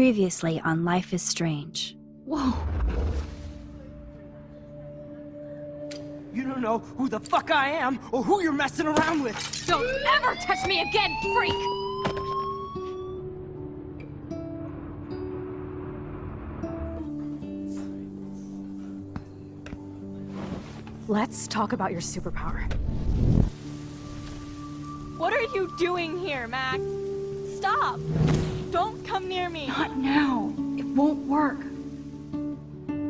Previously on Life is Strange. Whoa. You don't know who the fuck I am or who you're messing around with. Don't ever touch me again, freak! Let's talk about your superpower. What are you doing here, Max? Stop! Don't come near me! Not now. It won't work.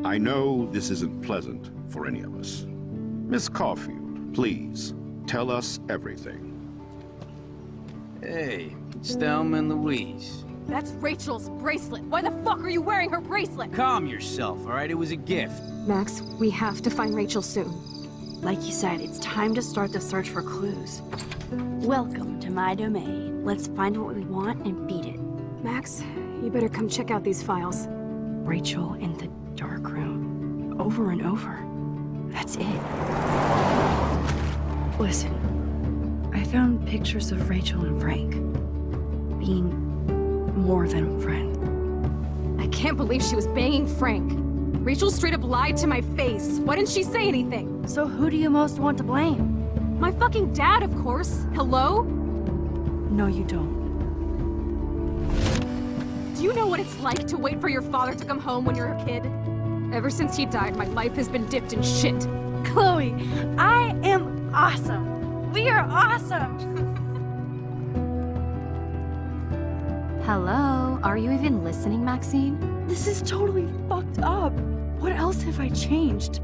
I know this isn't pleasant for any of us. Miss Caulfield, please, tell us everything. Hey, it's Thelma and Louise. That's Rachel's bracelet. Why the fuck are you wearing her bracelet? Calm yourself, all right? It was a gift. Max, we have to find Rachel soon. Like you said, it's time to start the search for clues. Welcome to my domain. Let's find what we want and beat it. Max, you better come check out these files. Rachel in the dark room. Over and over. That's it. Listen, I found pictures of Rachel and Frank being more than a friend. I can't believe she was banging Frank. Rachel straight up lied to my face. Why didn't she say anything? So who do you most want to blame? My fucking dad, of course. Hello? No, you don't. Do you know what it's like to wait for your father to come home when you're a kid? Ever since he died, my life has been dipped in shit. Chloe, I am awesome! We are awesome! Hello? Are you even listening, Maxine? This is totally fucked up. What else have I changed?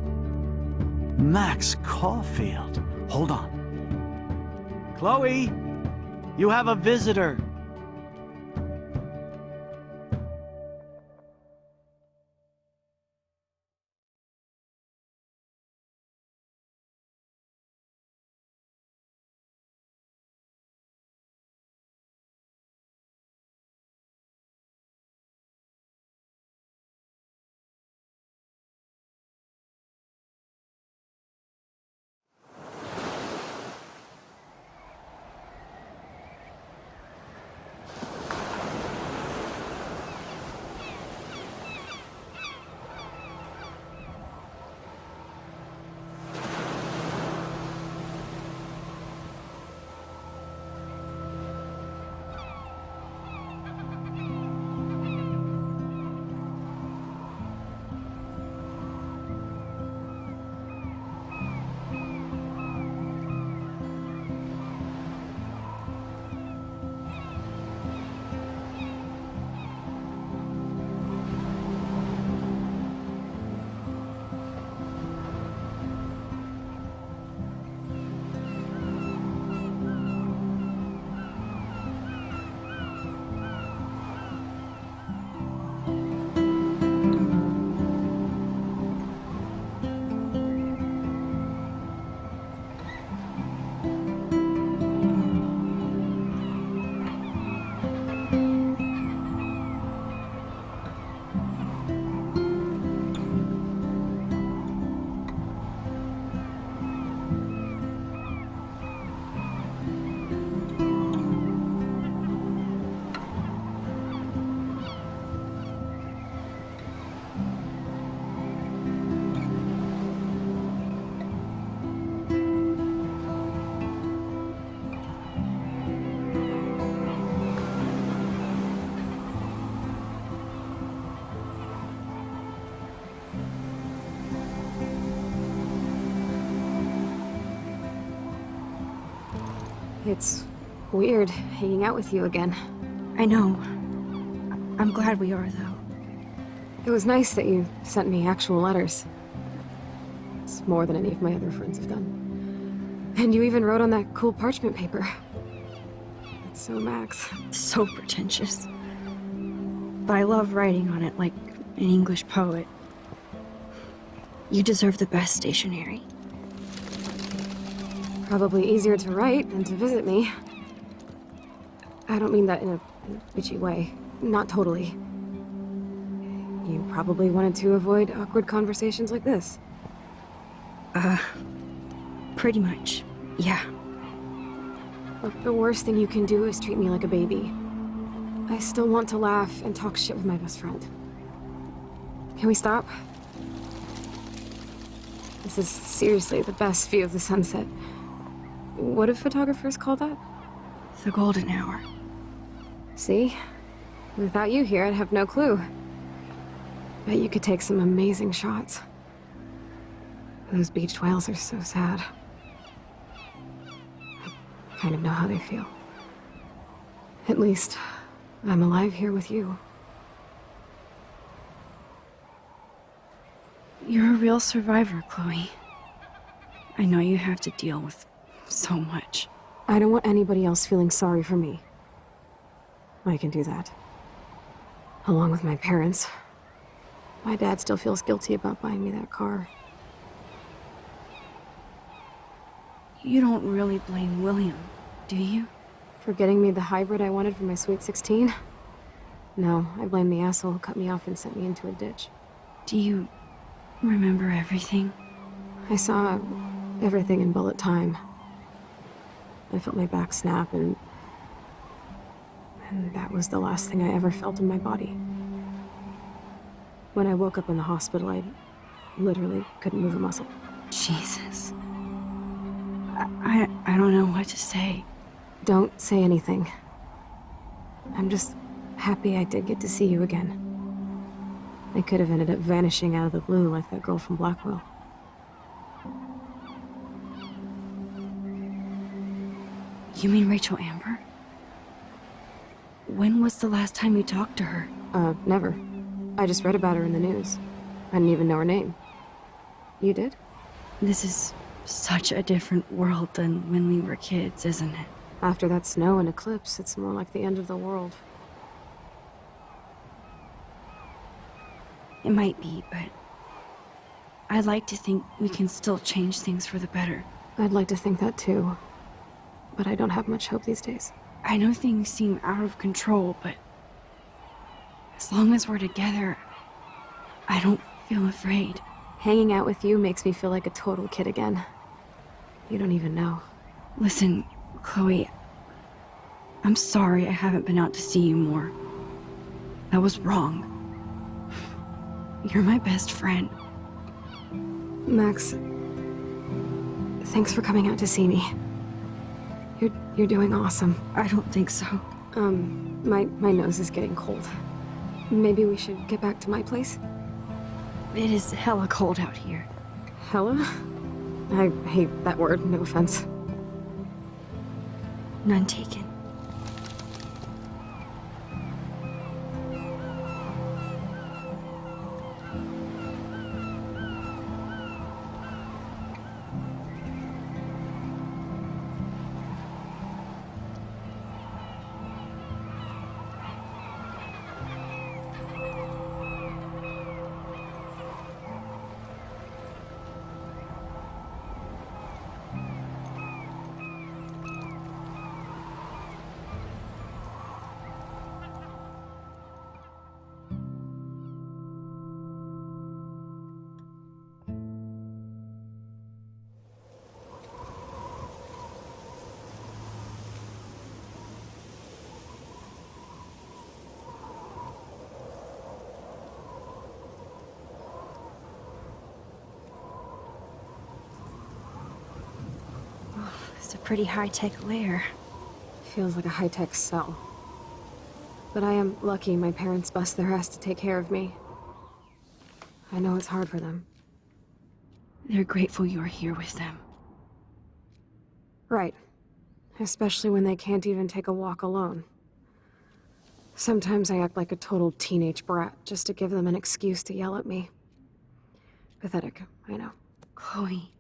Max Caulfield. Hold on. Chloe, you have a visitor. It's weird hanging out with you again. I know. I'm glad we are, though. It was nice that you sent me actual letters. It's more than any of my other friends have done. And you even wrote on that cool parchment paper. It's so Max. So pretentious. But I love writing on it like an English poet. You deserve the best stationery. Probably easier to write than to visit me. I don't mean that in a bitchy way. Not totally. You probably wanted to avoid awkward conversations like this. Pretty much, yeah. Look, the worst thing you can do is treat me like a baby. I still want to laugh and talk shit with my best friend. Can we stop? This is seriously the best view of the sunset. What do photographers call that? The golden hour. See? Without you here, I'd have no clue. Bet you could take some amazing shots. Those beached whales are so sad. I kind of know how they feel. At least, I'm alive here with you. You're a real survivor, Chloe. I know you have to deal with so much. I don't want anybody else feeling sorry for me. I can do that. Along with my parents. My dad still feels guilty about buying me that car. You don't really blame William, do you? For getting me the hybrid I wanted for my Sweet 16? No, I blame the asshole who cut me off and sent me into a ditch. Do you remember everything? I saw everything in bullet time. I felt my back snap and that was the last thing I ever felt in my body. When I woke up in the hospital, I literally couldn't move a muscle. Jesus. I don't know what to say. Don't say anything. I'm just happy I did get to see you again. I could have ended up vanishing out of the blue like that girl from Blackwell. You mean Rachel Amber? When was the last time you talked to her? Never. I just read about her in the news. I didn't even know her name. You did? This is such a different world than when we were kids, isn't it? After that snow and eclipse, it's more like the end of the world. It might be, but I'd like to think we can still change things for the better. I'd like to think that too. But I don't have much hope these days. I know things seem out of control, but as long as we're together, I don't feel afraid. Hanging out with you makes me feel like a total kid again. You don't even know. Listen, Chloe, I'm sorry I haven't been out to see you more. That was wrong. You're my best friend. Max, thanks for coming out to see me. You're doing awesome. I don't think so. My nose is getting cold. Maybe we should get back to my place? It is hella cold out here. Hella? I hate that word, no offense. None taken. It's a pretty high-tech lair. Feels like a high-tech cell. But I am lucky my parents bust their ass to take care of me. I know it's hard for them. They're grateful you're here with them. Right. Especially when they can't even take a walk alone. Sometimes I act like a total teenage brat just to give them an excuse to yell at me. Pathetic, I know. Chloe,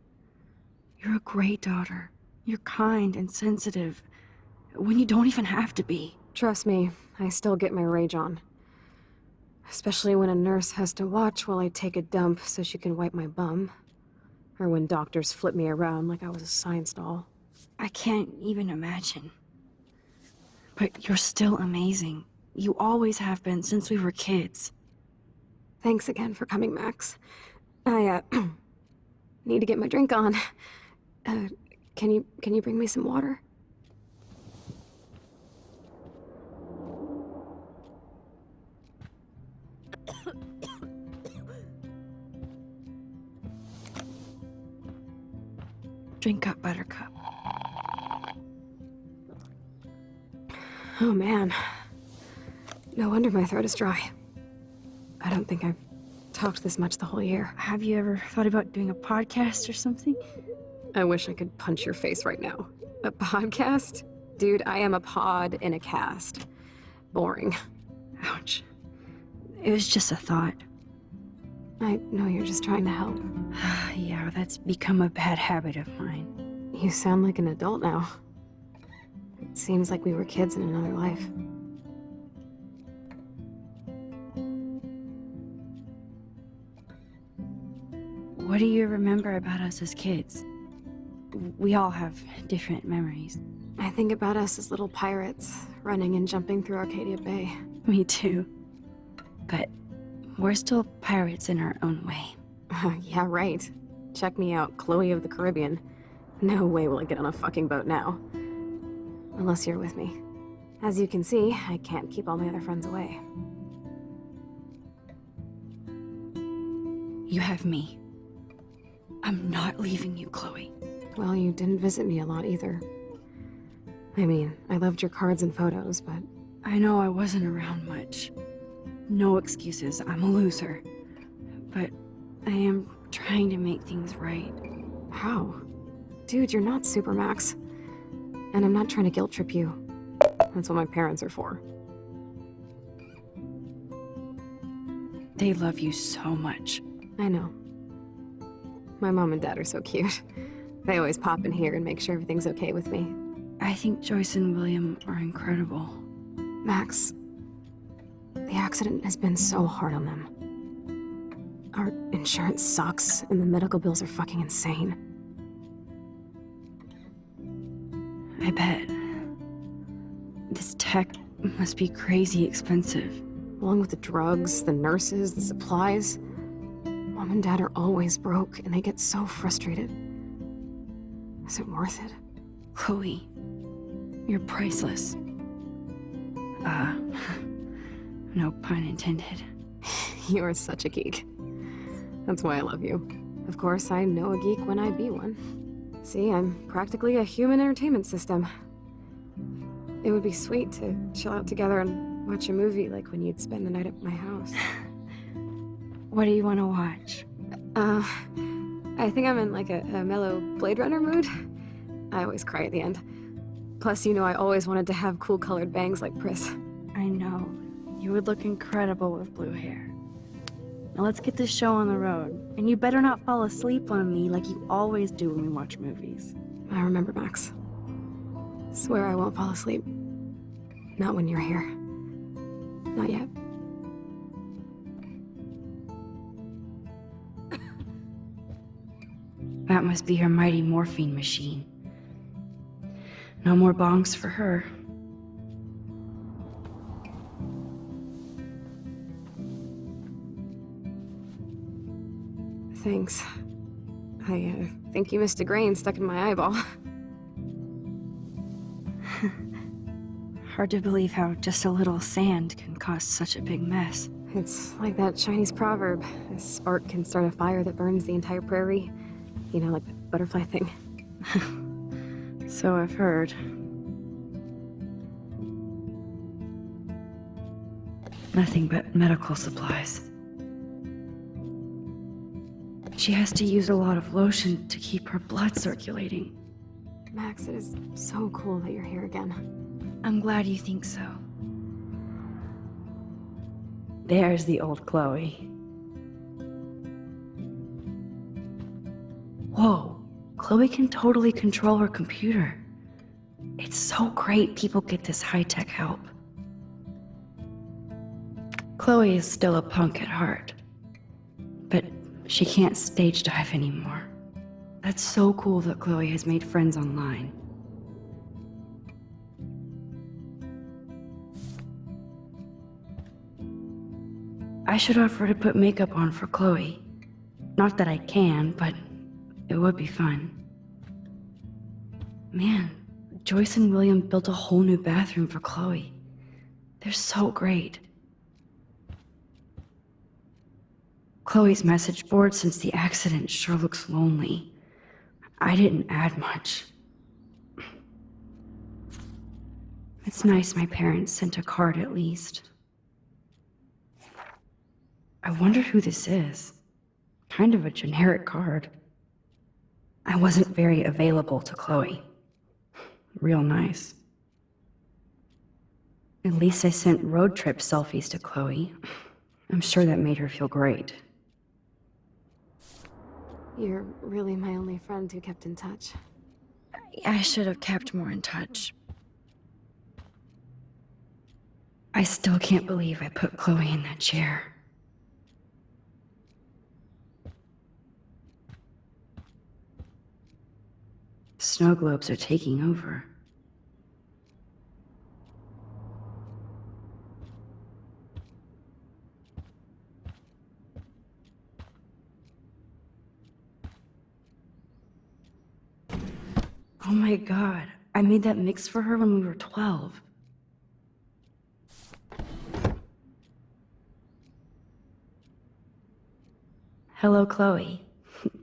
you're a great daughter. You're kind and sensitive, when you don't even have to be. Trust me, I still get my rage on. Especially when a nurse has to watch while I take a dump so she can wipe my bum. Or when doctors flip me around like I was a science doll. I can't even imagine. But you're still amazing. You always have been since we were kids. Thanks again for coming, Max. I, need to get my drink on. Can you bring me some water? Drink up, Buttercup. Oh man. No wonder my throat is dry. I don't think I've talked this much the whole year. Have you ever thought about doing a podcast or something? I wish I could punch your face right now. A podcast? Dude, I am a pod in a cast. Boring. Ouch. It was just a thought. I know you're just trying to help. Yeah, that's become a bad habit of mine. You sound like an adult now. It seems like we were kids in another life. What do you remember about us as kids? We all have different memories. I think about us as little pirates, running and jumping through Arcadia Bay. Me too. But we're still pirates in our own way. Yeah, right. Check me out, Chloe of the Caribbean. No way will I get on a fucking boat now. Unless you're with me. As you can see, I can't keep all my other friends away. You have me. I'm not leaving you, Chloe. Well, you didn't visit me a lot either. I mean, I loved your cards and photos, but... I know I wasn't around much. No excuses, I'm a loser. But I am trying to make things right. How? Dude, you're not Supermax. And I'm not trying to guilt trip you. That's what my parents are for. They love you so much. I know. My mom and dad are so cute. They always pop in here and make sure everything's okay with me. I think Joyce and William are incredible. Max, the accident has been so hard on them. Our insurance sucks, and the medical bills are fucking insane. I bet. This tech must be crazy expensive. Along with the drugs, the nurses, the supplies. Mom and Dad are always broke, and they get so frustrated. Is it worth it? Chloe, you're priceless. No pun intended. You are such a geek. That's why I love you. Of course, I know a geek when I be one. See, I'm practically a human entertainment system. It would be sweet to chill out together and watch a movie like when you'd spend the night at my house. What do you want to watch? I think I'm in like a mellow Blade Runner mood. I always cry at the end. Plus, you know, I always wanted to have cool colored bangs like Pris. I know. You would look incredible with blue hair. Now let's get this show on the road. And you better not fall asleep on me like you always do when we watch movies. I remember, Max. Swear I won't fall asleep. Not when you're here. Not yet. That must be her mighty morphine machine. No more bongs for her. Thanks. I think you missed a grain stuck in my eyeball. Hard to believe how just a little sand can cause such a big mess. It's like that Chinese proverb. A spark can start a fire that burns the entire prairie. You know, like the butterfly thing. So I've heard. Nothing but medical supplies. She has to use a lot of lotion to keep her blood circulating. Max, it is so cool that you're here again. I'm glad you think so. There's the old Chloe. Whoa, Chloe can totally control her computer. It's so great people get this high-tech help. Chloe is still a punk at heart, but she can't stage dive anymore. That's so cool that Chloe has made friends online. I should offer to put makeup on for Chloe. Not that I can, but it would be fun. Man, Joyce and William built a whole new bathroom for Chloe. They're so great. Chloe's message board since the accident sure looks lonely. I didn't add much. It's nice my parents sent a card at least. I wonder who this is. Kind of a generic card. I wasn't very available to Chloe. Real nice. At least I sent road trip selfies to Chloe. I'm sure that made her feel great. You're really my only friend who kept in touch. I should have kept more in touch. I still can't believe I put Chloe in that chair. Snow globes are taking over. Oh my god, I made that mix for her when we were 12. Hello, Chloe.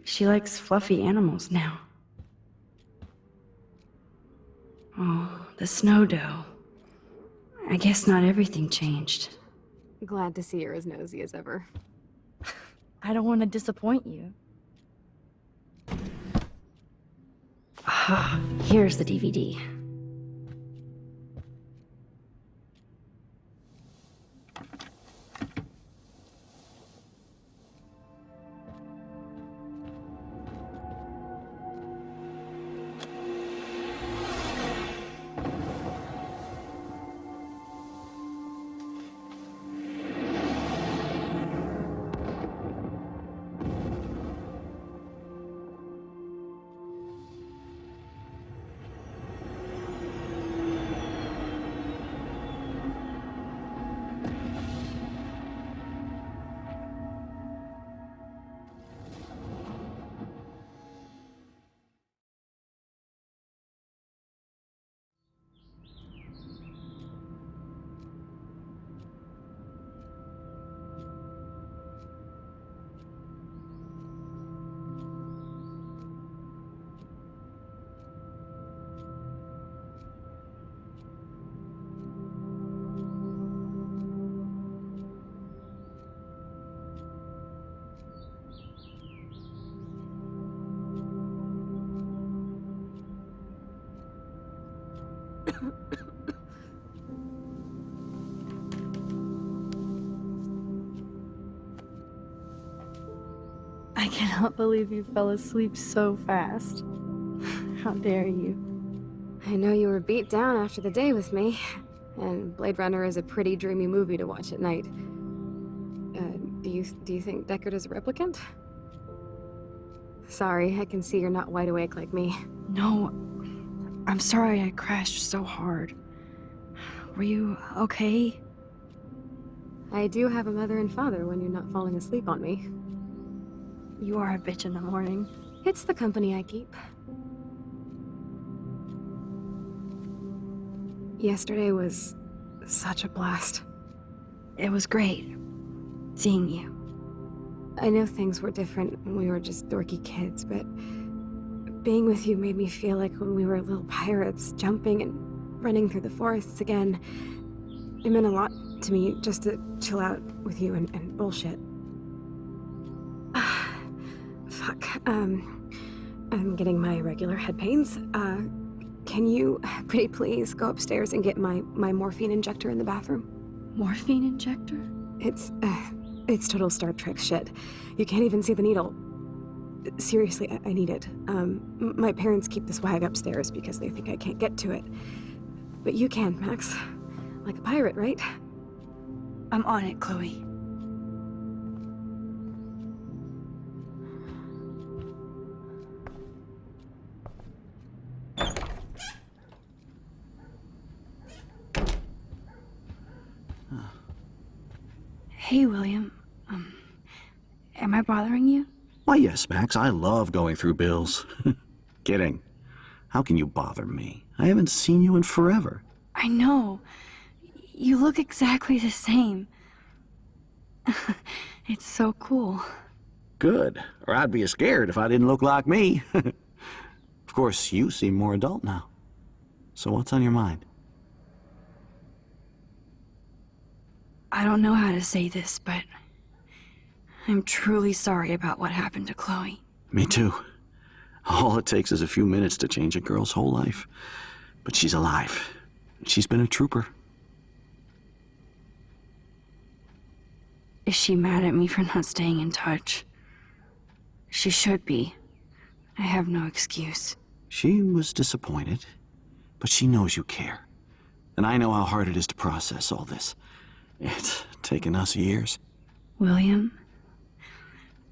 She likes fluffy animals now. Oh, the snow dough. I guess not everything changed. Glad to see you're as nosy as ever. I don't want to disappoint you. Ah, here's the DVD. I cannot believe you fell asleep so fast. How dare you? I know you were beat down after the day with me, and Blade Runner is a pretty dreamy movie to watch at night. Do you think Deckard is a replicant? Sorry, I can see you're not wide awake like me. No, I'm sorry I crashed so hard. Were you okay? I do have a mother and father when you're not falling asleep on me. You are a bitch in the morning. It's the company I keep. Yesterday was such a blast. It was great seeing you. I know things were different when we were just dorky kids, but being with you made me feel like when we were little pirates, jumping and running through the forests again. It meant a lot to me just to chill out with you and bullshit. Fuck. I'm getting my regular head pains. Can you, pretty please, go upstairs and get my morphine injector in the bathroom? Morphine injector? It's total Star Trek shit. You can't even see the needle. Seriously, I need it. My parents keep the swag upstairs because they think I can't get to it. But you can, Max. Like a pirate, right? I'm on it, Chloe. Hey, William. Am I bothering you? Why, yes, Max. I love going through bills. Kidding. How can you bother me? I haven't seen you in forever. I know. You look exactly the same. It's so cool. Good. Or I'd be scared if I didn't look like me. Of course, you seem more adult now. So what's on your mind? I don't know how to say this, but I'm truly sorry about what happened to Chloe. Me too. All it takes is a few minutes to change a girl's whole life. But she's alive. She's been a trooper. Is she mad at me for not staying in touch? She should be. I have no excuse. She was disappointed, but she knows you care. And I know how hard it is to process all this. It's taken us years. William,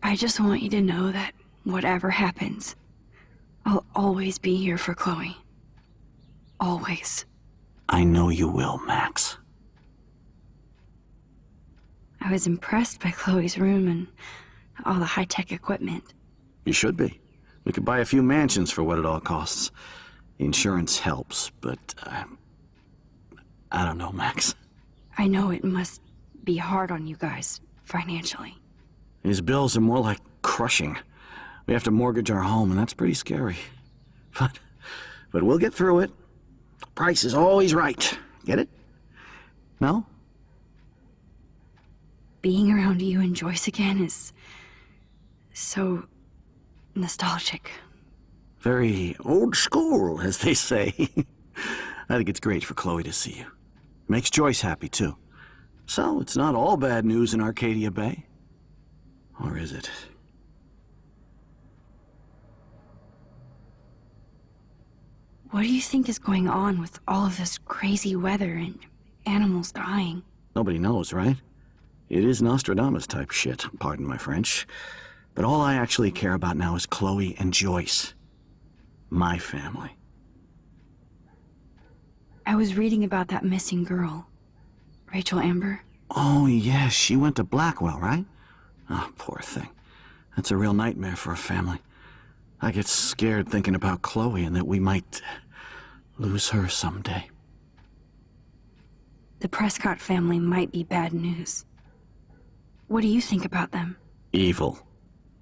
I just want you to know that whatever happens, I'll always be here for Chloe. Always. I know you will, Max. I was impressed by Chloe's room and all the high-tech equipment. You should be. We could buy a few mansions for what it all costs. Insurance helps, but I don't know, Max. I know it must be hard on you guys, financially. These bills are more like crushing. We have to mortgage our home, and that's pretty scary. But we'll get through it. Price is always right. Get it? No? Being around you and Joyce again is so nostalgic. Very old school, as they say. I think it's great for Chloe to see you. Makes Joyce happy, too. So, it's not all bad news in Arcadia Bay. Or is it? What do you think is going on with all of this crazy weather and animals dying? Nobody knows, right? It is Nostradamus-type shit, pardon my French. But all I actually care about now is Chloe and Joyce. My family. I was reading about that missing girl, Rachel Amber. Oh, yes, she went to Blackwell, right? Oh, poor thing. That's a real nightmare for a family. I get scared thinking about Chloe and that we might lose her someday. The Prescott family might be bad news. What do you think about them? Evil.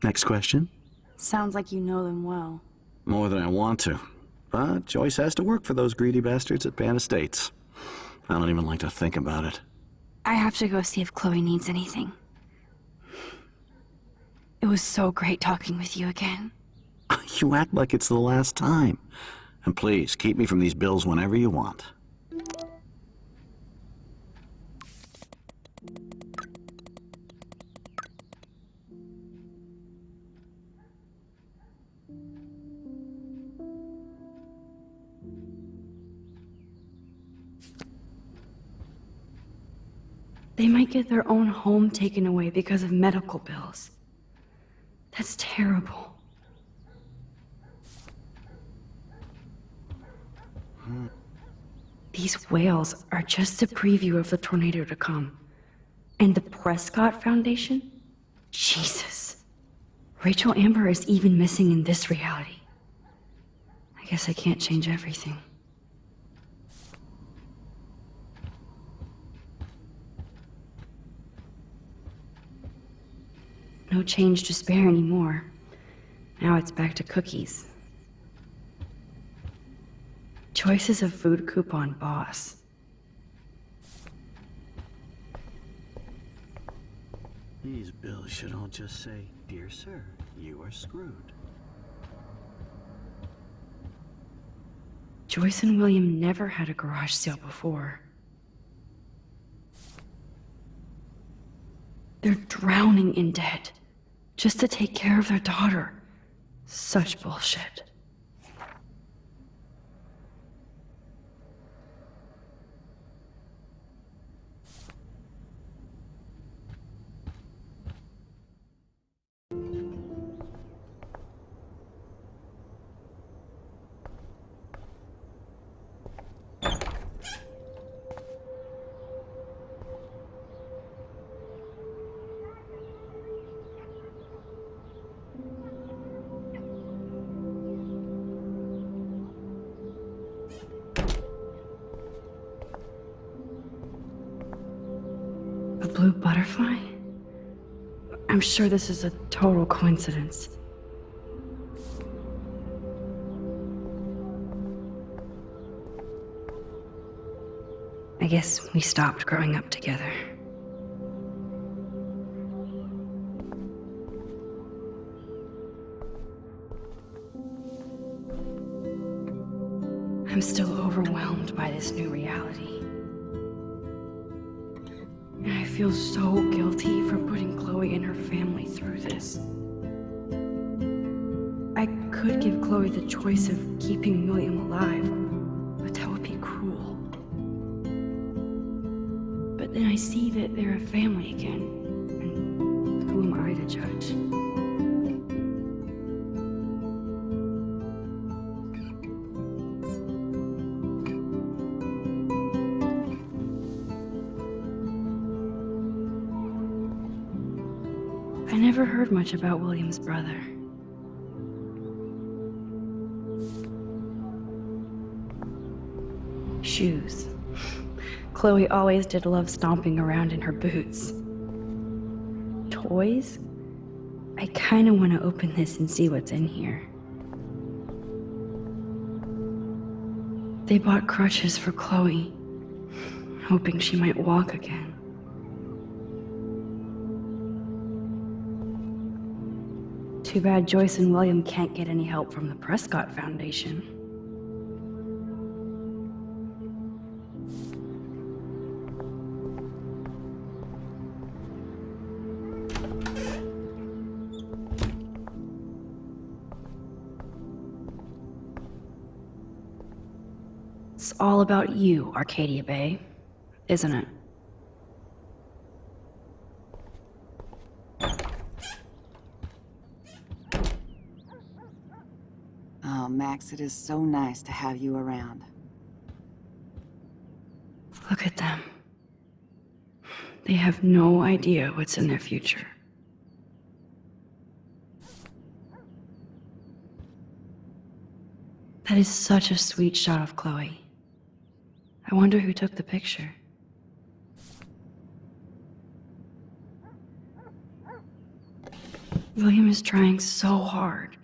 Next question? Sounds like you know them well. More than I want to. But Joyce has to work for those greedy bastards at Pan Estates. I don't even like to think about it. I have to go see if Chloe needs anything. It was so great talking with you again. You act like it's the last time. And please, keep me from these bills whenever you want. They might get their own home taken away because of medical bills. That's terrible. These whales are just a preview of the tornado to come. And the Prescott Foundation? Jesus. Rachel Amber is even missing in this reality. I guess I can't change everything. No change to spare anymore. Now it's back to cookies. Joyce is a food coupon boss. These bills should all just say, "Dear sir, you are screwed." Joyce and William never had a garage sale before. They're drowning in debt just to take care of their daughter. Such bullshit. A blue butterfly? I'm sure this is a total coincidence. guess we stopped growing up together. I'm still overwhelmed by this new reality. And I feel so guilty for putting Chloe and her family through this. I could give Chloe the choice of keeping William alive, but that would be cruel. But then I see that they're a family again, and who am I to judge? I never heard much about William's brother. Shoes. Chloe always did love stomping around in her boots. Toys? I kinda want to open this and see what's in here. They bought crutches for Chloe, hoping she might walk again. Too bad Joyce and William can't get any help from the Prescott Foundation. It's all about you, Arcadia Bay, isn't it? Oh, Max, it is so nice to have you around. Look at them. They have no idea what's in their future. That is such a sweet shot of Chloe. I wonder who took the picture. William is trying so hard.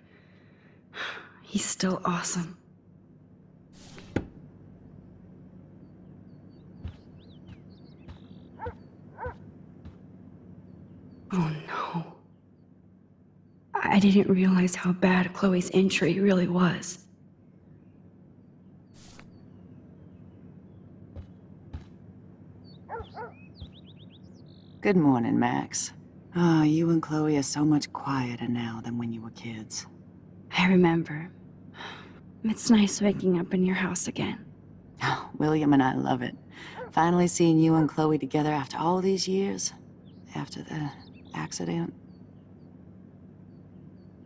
He's still awesome. Oh no. I didn't realize how bad Chloe's injury really was. Good morning, Max. Ah, you and Chloe are so much quieter now than when you were kids. I remember. It's nice waking up in your house again. Oh, William and I love it. Finally seeing you and Chloe together after all these years. After the accident.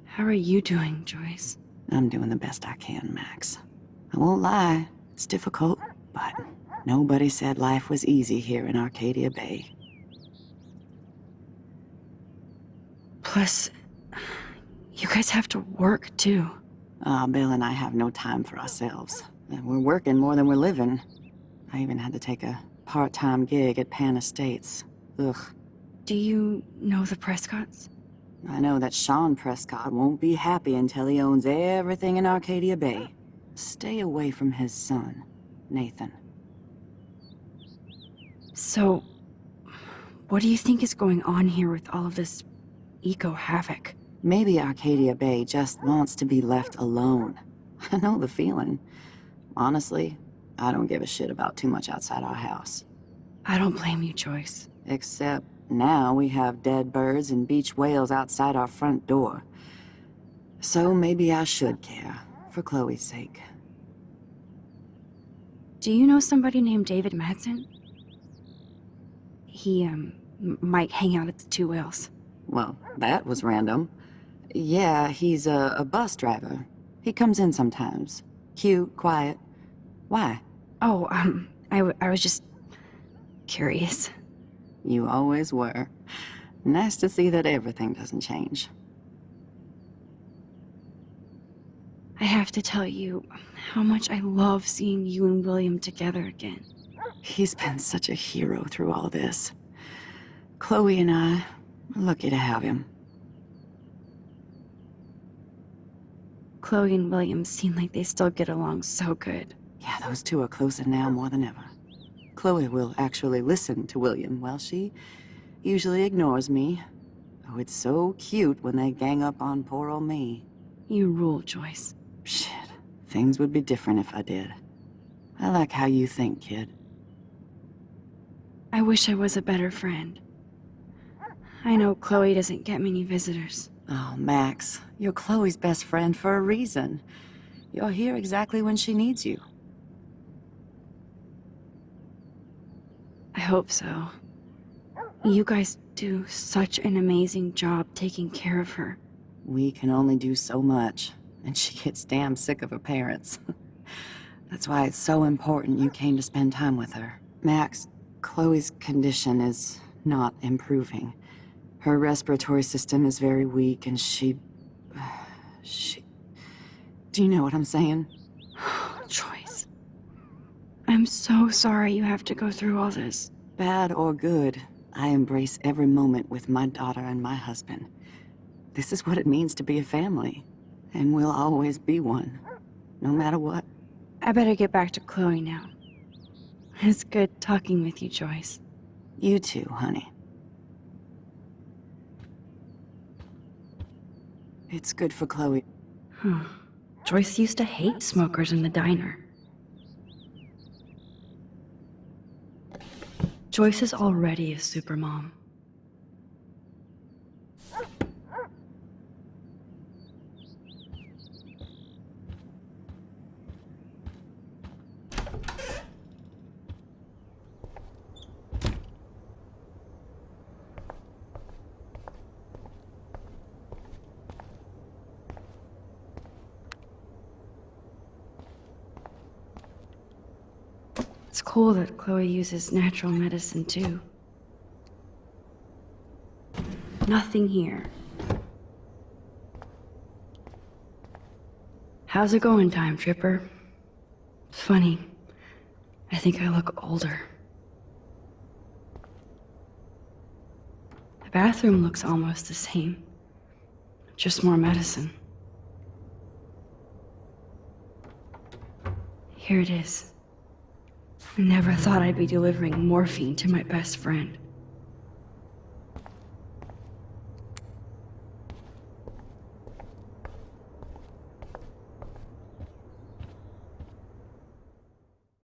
How are you doing, Joyce? I'm doing the best I can, Max. I won't lie, it's difficult, but nobody said life was easy here in Arcadia Bay. Plus, you guys have to work, too. Bill and I have no time for ourselves. We're working more than we're living. I even had to take a part-time gig at Pan Estates. Ugh. Do you know the Prescotts? I know that Sean Prescott won't be happy until he owns everything in Arcadia Bay. Stay away from his son, Nathan. So, what do you think is going on here with all of this eco-havoc? Maybe Arcadia Bay just wants to be left alone. I know the feeling. Honestly, I don't give a shit about too much outside our house. I don't blame you, Joyce. Except now we have dead birds and beach whales outside our front door. So maybe I should care, for Chloe's sake. Do you know somebody named David Madsen? He, might hang out at the Two Whales. Well, that was random. Yeah, he's a bus driver. He comes in sometimes. Cute, quiet. Why? Oh, I was just curious. You always were. Nice to see that everything doesn't change. I have to tell you how much I love seeing you and William together again. He's been such a hero through all this. Chloe and I are lucky to have him. Chloe and William seem like they still get along so good. Yeah, those two are closer now more than ever. Chloe will actually listen to William, while she usually ignores me. Oh, it's so cute when they gang up on poor old me. You rule, Joyce. Shit, things would be different if I did. I like how you think, kid. I wish I was a better friend. I know Chloe doesn't get many visitors. Oh, Max, you're Chloe's best friend for a reason. You're here exactly when she needs you. I hope so. You guys do such an amazing job taking care of her. We can only do so much, and she gets damn sick of her parents. That's why it's so important you came to spend time with her. Max, Chloe's condition is not improving. Her respiratory system is very weak, and she... Do you know what I'm saying? Joyce. I'm so sorry you have to go through all this. Bad or good, I embrace every moment with my daughter and my husband. This is what it means to be a family, and we'll always be one, no matter what. I better get back to Chloe now. It's good talking with you, Joyce. You too, honey. It's good for Chloe. Joyce used to hate smokers in the diner. Joyce is already a supermom. It's cool that Chloe uses natural medicine too. Nothing here. How's it going, Time Tripper? It's funny. I think I look older. The bathroom looks almost the same. Just more medicine. Here it is. I never thought I'd be delivering morphine to my best friend.